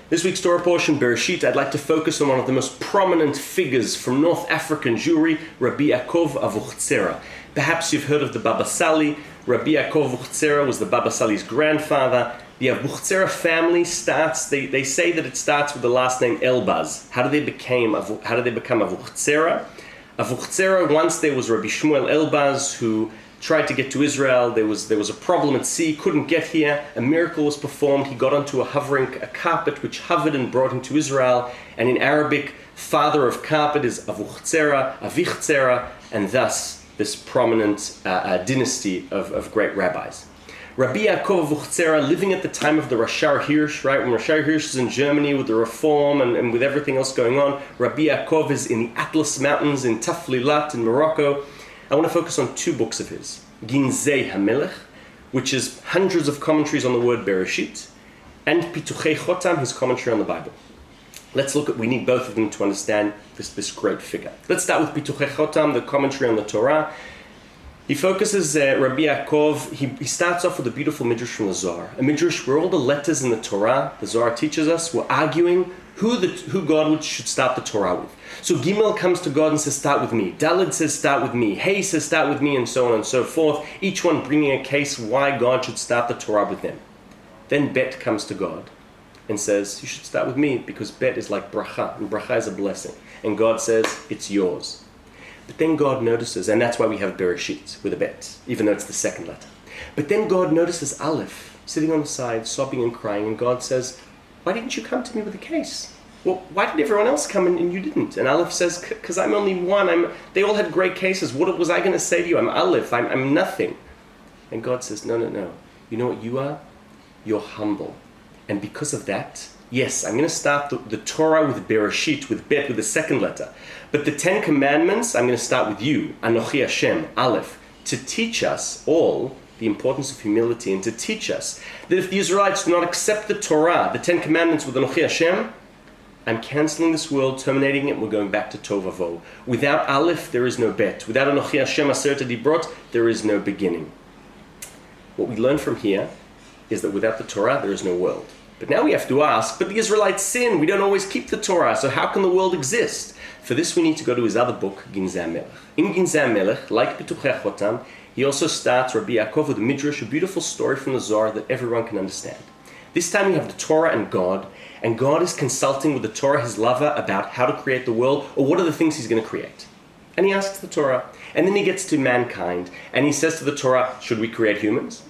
This week's Torah portion, Bereshit, I'd like to focus on one of the most prominent figures from North African Jewry, Rabbi Yaacov Abuhazera. Perhaps you've heard of the Baba Sali. Rabbi Yaacov Abuhazera was the Baba Sali's grandfather. The Abuhazera family starts, they say that it starts with the last name Elbaz. How did they become Abuhazera? Abuhazera, once there was Rabbi Shmuel Elbaz who tried to get to Israel. There was a problem at sea, couldn't get here. A miracle was performed. He got onto a carpet which hovered and brought him to Israel. And in Arabic, father of carpet is Abuhazera, Avichzera, and thus this prominent dynasty of great rabbis. Rabbi Yaacov Abuhazera, living at the time of the Rashar Hirsch, right? When Rashar Hirsch is in Germany with the reform and with everything else going on, Rabbi Yaacov is in the Atlas Mountains in Taflilat in Morocco. I want to focus on two books of his. Ginzei HaMelech, which is hundreds of commentaries on the word Bereshit, and Pituchei Chotam, his commentary on the Bible. We need both of them to understand this great figure. Let's start with Pituchei Chotam, the commentary on the Torah. He focuses, Rabbi Yaacov, he starts off with a beautiful midrash from the Zohar. A midrash where all the letters in the Torah, the Zohar teaches us, were arguing who God should start the Torah with. So Gimel comes to God and says, start with me. Daled says, start with me. Hey says, start with me, and so on and so forth. Each one bringing a case why God should start the Torah with them. Then Bet comes to God and says, you should start with me because Bet is like bracha, and bracha is a blessing. And God says, it's yours. But then God notices, and that's why we have Bereshit with a Bet, even though it's the second letter. But then God notices Aleph sitting on the side, sobbing and crying, and God says, why didn't you come to me with a case? Well, why did everyone else come and you didn't? And Aleph says, because I'm only one. They all had great cases. What was I going to say to you? I'm Aleph. I'm nothing. And God says, no. You know what you are? You're humble. And because of that, yes, I'm going to start the Torah with Bereshit, with Bet, with the second letter. But the 10 Commandments, I'm going to start with you, Anochi Hashem, Aleph, to teach us all the importance of humility and to teach us that if the Israelites do not accept the Torah, the 10 Commandments with Anochi Hashem, I'm canceling this world, terminating it, we're going back to Tovavo. Without Aleph, there is no Bet. Without Anochi Hashem Aseret Dibrot, there is no beginning. What we learn from here is that without the Torah, there is no world. But now we have to ask, but the Israelites sin, we don't always keep the Torah, so how can the world exist? For this we need to go to his other book, Ginzei HaMelech. In Ginzei HaMelech, like Pituchei Chotam, he also starts Rabbi Yaacov with a midrash, a beautiful story from the Zohar that everyone can understand. This time we have the Torah and God is consulting with the Torah, his lover, about how to create the world, or what are the things he's going to create. And he asks the Torah, and then he gets to mankind, and he says to the Torah, should we create humans?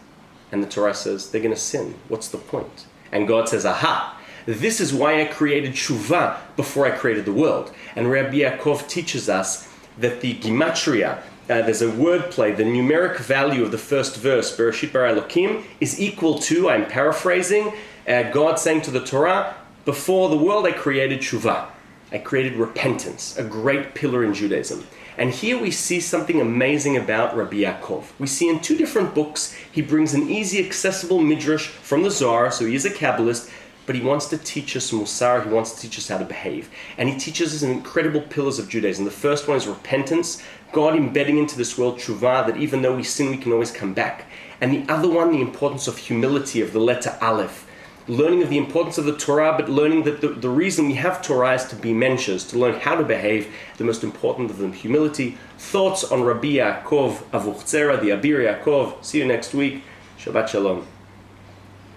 And the Torah says, they're going to sin. What's the point? And God says, aha, this is why I created Shuvah before I created the world. And Rabbi Yaacov teaches us that the Gematria, there's a wordplay, the numeric value of the first verse, Bereshit bara Elokim, is equal to, I'm paraphrasing, God saying to the Torah, before the world I created Shuvah. I created repentance, a great pillar in Judaism. And here we see something amazing about Rabbi Yaacov. We see in two different books, he brings an easy, accessible midrash from the Zohar, so he is a Kabbalist, but he wants to teach us Musar, he wants to teach us how to behave. And he teaches us incredible pillars of Judaism. The first one is repentance, God embedding into this world Shuvah, that even though we sin, we can always come back. And the other one, the importance of humility, of the letter Aleph. Learning of the importance of the Torah, but learning that the reason we have Torah is to be menshers, to learn how to behave, the most important of them, humility. Thoughts on Rabbi Yaacov Abuhazera, the Abir Yaakov. See you next week. Shabbat Shalom.